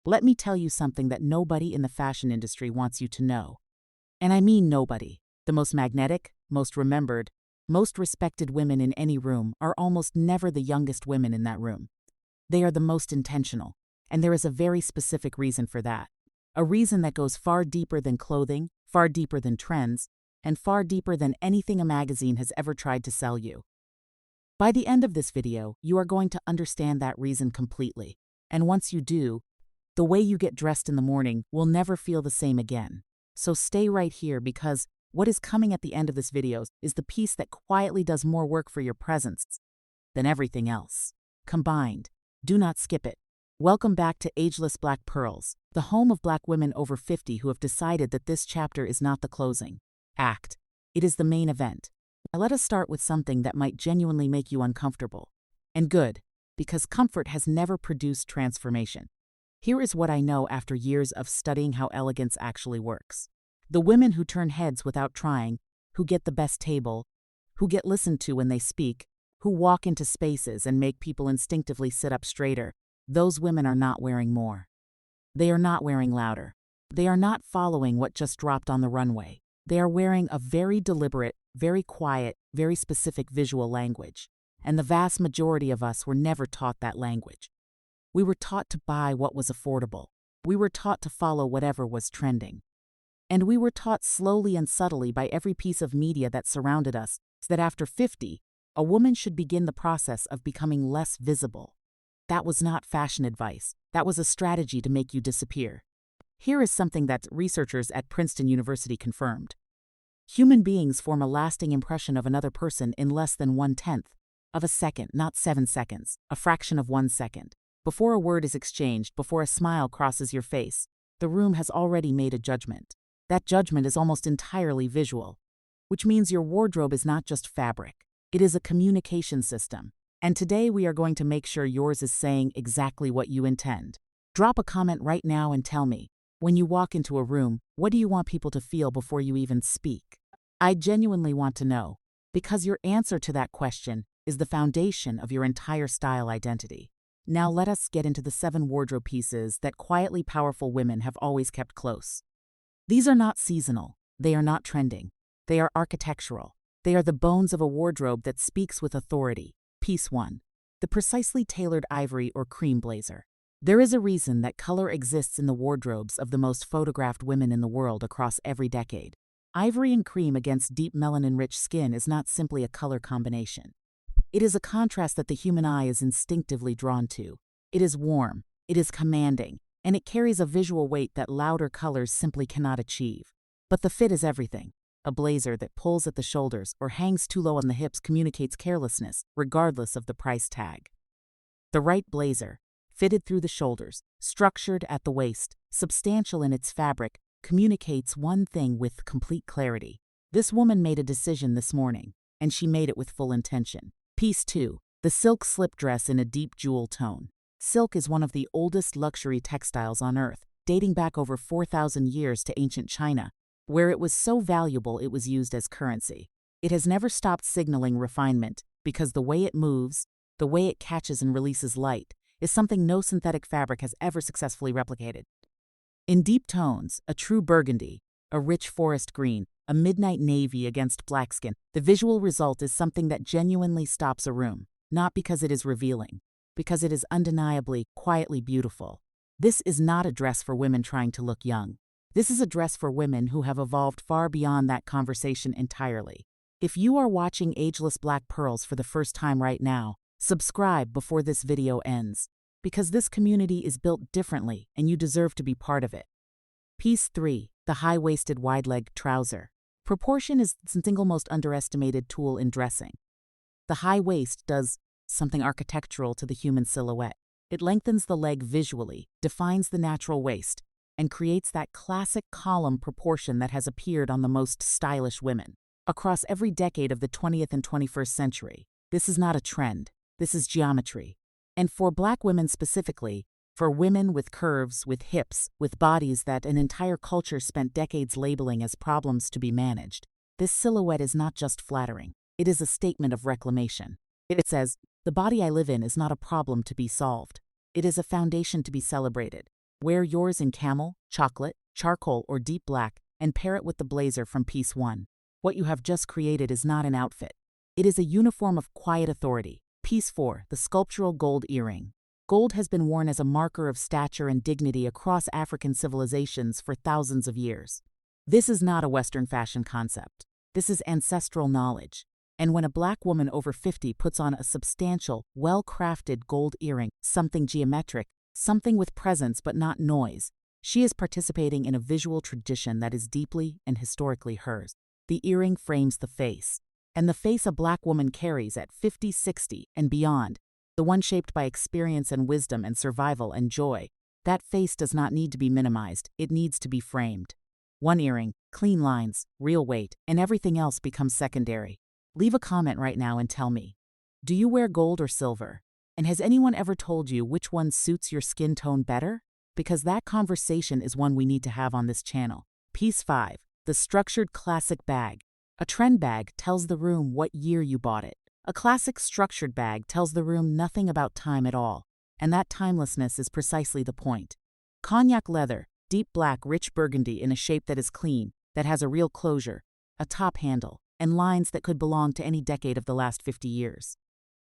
Let me tell you something that nobody in the fashion industry wants you to know. And I mean nobody. The most magnetic, most remembered, most respected women in any room are almost never the youngest women in that room. They are the most intentional, and there is a very specific reason for that. A reason that goes far deeper than clothing, far deeper than trends, and far deeper than anything a magazine has ever tried to sell you. By the end of this video, you are going to understand that reason completely. And once you do, the way you get dressed in the morning will never feel the same again. So stay right here, because what is coming at the end of this video is the piece that quietly does more work for your presence than everything else combined. Do not skip it. Welcome back to Ageless Black Pearls, the home of Black women over 50 who have decided that this chapter is not the closing act. It is the main event. Now let us start with something that might genuinely make you uncomfortable. And good, because comfort has never produced transformation. Here is what I know after years of studying how elegance actually works. The women who turn heads without trying, who get the best table, who get listened to when they speak, who walk into spaces and make people instinctively sit up straighter, those women are not wearing more. They are not wearing louder. They are not following what just dropped on the runway. They are wearing a very deliberate, very quiet, very specific visual language. And the vast majority of us were never taught that language. We were taught to buy what was affordable. We were taught to follow whatever was trending. And we were taught slowly and subtly by every piece of media that surrounded us that after 50, a woman should begin the process of becoming less visible. That was not fashion advice. That was a strategy to make you disappear. Here is something that researchers at Princeton University confirmed. Human beings form a lasting impression of another person in less than 1/10 of a second, not 7 seconds, a fraction of 1 second. Before a word is exchanged, before a smile crosses your face, the room has already made a judgment. That judgment is almost entirely visual, which means your wardrobe is not just fabric. It is a communication system. And today we are going to make sure yours is saying exactly what you intend. Drop a comment right now and tell me, when you walk into a room, what do you want people to feel before you even speak? I genuinely want to know, because your answer to that question is the foundation of your entire style identity. Now let us get into the 7 wardrobe pieces that quietly powerful women have always kept close. These are not seasonal. They are not trending. They are architectural. They are the bones of a wardrobe that speaks with authority. Piece 1. The precisely tailored ivory or cream blazer. There is a reason that color exists in the wardrobes of the most photographed women in the world across every decade. Ivory and cream against deep melanin-rich skin is not simply a color combination. It is a contrast that the human eye is instinctively drawn to. It is warm, it is commanding, and it carries a visual weight that louder colors simply cannot achieve. But the fit is everything. A blazer that pulls at the shoulders or hangs too low on the hips communicates carelessness, regardless of the price tag. The right blazer, fitted through the shoulders, structured at the waist, substantial in its fabric, communicates one thing with complete clarity. This woman made a decision this morning, and she made it with full intention. Piece 2. The silk slip dress in a deep jewel tone. Silk is one of the oldest luxury textiles on earth, dating back over 4,000 years to ancient China, where it was so valuable it was used as currency. It has never stopped signaling refinement, because the way it moves, the way it catches and releases light, is something no synthetic fabric has ever successfully replicated. In deep tones, a true burgundy, a rich forest green, a midnight navy against black skin, the visual result is something that genuinely stops a room, not because it is revealing, because it is undeniably, quietly beautiful. This is not a dress for women trying to look young. This is a dress for women who have evolved far beyond that conversation entirely. If you are watching Ageless Black Pearls for the first time right now, subscribe before this video ends, because this community is built differently and you deserve to be part of it. Piece 3. The high-waisted wide-leg trouser. Proportion is the single most underestimated tool in dressing. The high waist does something architectural to the human silhouette. It lengthens the leg visually, defines the natural waist, and creates that classic column proportion that has appeared on the most stylish women. Across every decade of the 20th and 21st century, this is not a trend, this is geometry. And for Black women specifically, for women with curves, with hips, with bodies that an entire culture spent decades labeling as problems to be managed, this silhouette is not just flattering, it is a statement of reclamation. It says, the body I live in is not a problem to be solved. It is a foundation to be celebrated. Wear yours in camel, chocolate, charcoal, or deep black, and pair it with the blazer from piece 1. What you have just created is not an outfit. It is a uniform of quiet authority. Piece 4, the sculptural gold earring. Gold has been worn as a marker of stature and dignity across African civilizations for thousands of years. This is not a Western fashion concept. This is ancestral knowledge. And when a black woman over 50 puts on a substantial, well-crafted gold earring, something geometric, something with presence but not noise, she is participating in a visual tradition that is deeply and historically hers. The earring frames the face. And the face a black woman carries at 50, 60, and beyond, the one shaped by experience and wisdom and survival and joy, that face does not need to be minimized, it needs to be framed. One earring, clean lines, real weight, and everything else becomes secondary. Leave a comment right now and tell me. Do you wear gold or silver? And has anyone ever told you which one suits your skin tone better? Because that conversation is one we need to have on this channel. Piece 5, the structured classic bag. A trend bag tells the room what year you bought it. A classic structured bag tells the room nothing about time at all, and that timelessness is precisely the point. Cognac leather, deep black, rich burgundy in a shape that is clean, that has a real closure, a top handle, and lines that could belong to any decade of the last 50 years.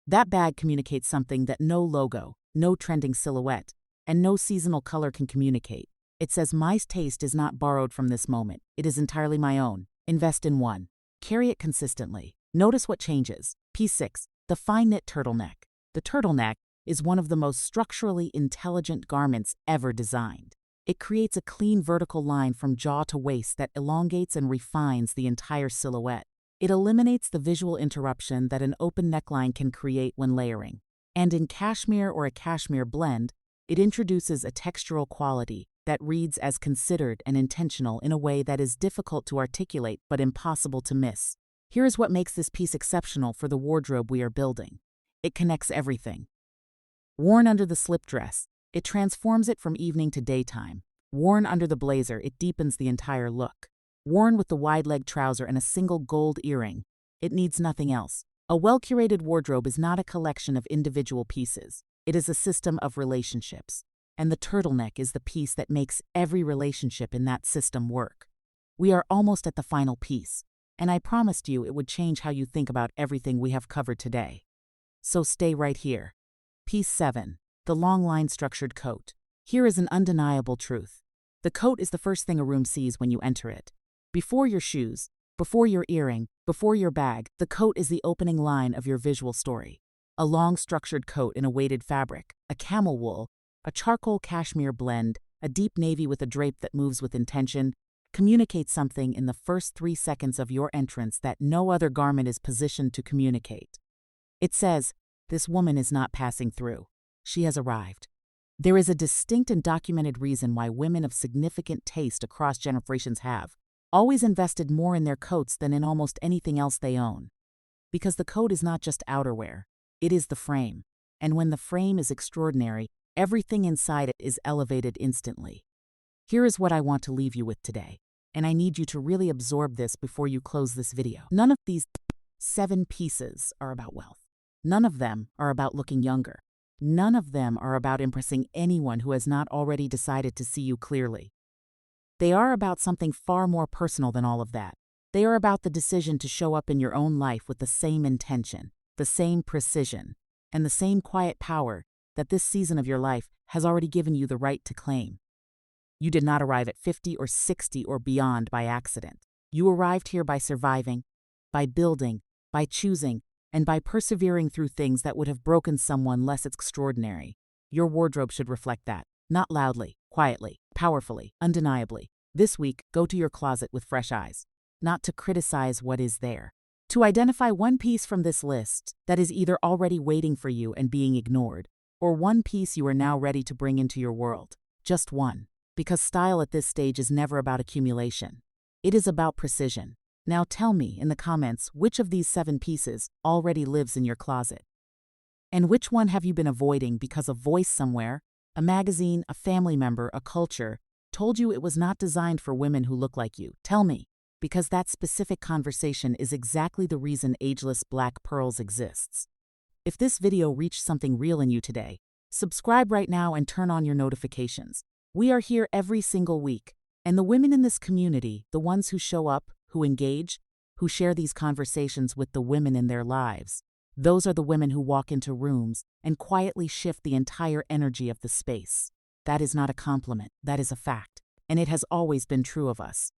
That bag communicates something that no logo, no trending silhouette, and no seasonal color can communicate. It says my taste is not borrowed from this moment, it is entirely my own. Invest in one. Carry it consistently. Notice what changes. Piece 6, the fine knit turtleneck. The turtleneck is one of the most structurally intelligent garments ever designed. It creates a clean vertical line from jaw to waist that elongates and refines the entire silhouette. It eliminates the visual interruption that an open neckline can create when layering. And in cashmere or a cashmere blend, it introduces a textural quality that reads as considered and intentional in a way that is difficult to articulate but impossible to miss. Here is what makes this piece exceptional for the wardrobe we are building. It connects everything. Worn under the slip dress, it transforms it from evening to daytime. Worn under the blazer, it deepens the entire look. Worn with the wide-leg trouser and a single gold earring, it needs nothing else. A well-curated wardrobe is not a collection of individual pieces. It is a system of relationships. And the turtleneck is the piece that makes every relationship in that system work. We are almost at the final piece, and I promised you it would change how you think about everything we have covered today. So stay right here. Piece 7, the long line structured coat. Here is an undeniable truth. The coat is the first thing a room sees when you enter it. Before your shoes, before your earring, before your bag, the coat is the opening line of your visual story. A long structured coat in a weighted fabric, a camel wool, a charcoal cashmere blend, a deep navy with a drape that moves with intention, communicates something in the first 3 seconds of your entrance that no other garment is positioned to communicate. It says, this woman is not passing through. She has arrived. There is a distinct and documented reason why women of significant taste across generations have always invested more in their coats than in almost anything else they own. Because the coat is not just outerwear, it is the frame. And when the frame is extraordinary, everything inside it is elevated instantly. Here is what I want to leave you with today, and I need you to really absorb this before you close this video. None of these 7 pieces are about wealth. None of them are about looking younger. None of them are about impressing anyone who has not already decided to see you clearly. They are about something far more personal than all of that. They are about the decision to show up in your own life with the same intention, the same precision, and the same quiet power that this season of your life has already given you the right to claim. You did not arrive at 50 or 60 or beyond by accident. You arrived here by surviving, by building, by choosing, and by persevering through things that would have broken someone less extraordinary. Your wardrobe should reflect that, not loudly, quietly, powerfully, undeniably. This week, go to your closet with fresh eyes, not to criticize what is there. To identify one piece from this list that is either already waiting for you and being ignored, or one piece you are now ready to bring into your world. Just one. Because style at this stage is never about accumulation. It is about precision. Now tell me in the comments which of these 7 pieces already lives in your closet. And which one have you been avoiding because a voice somewhere, a magazine, a family member, a culture, told you it was not designed for women who look like you? Tell me, because that specific conversation is exactly the reason Ageless Black Pearls exists. If this video reached something real in you today, subscribe right now and turn on your notifications. We are here every single week, and the women in this community, the ones who show up, who engage, who share these conversations with the women in their lives, those are the women who walk into rooms and quietly shift the entire energy of the space. That is not a compliment, that is a fact, and it has always been true of us.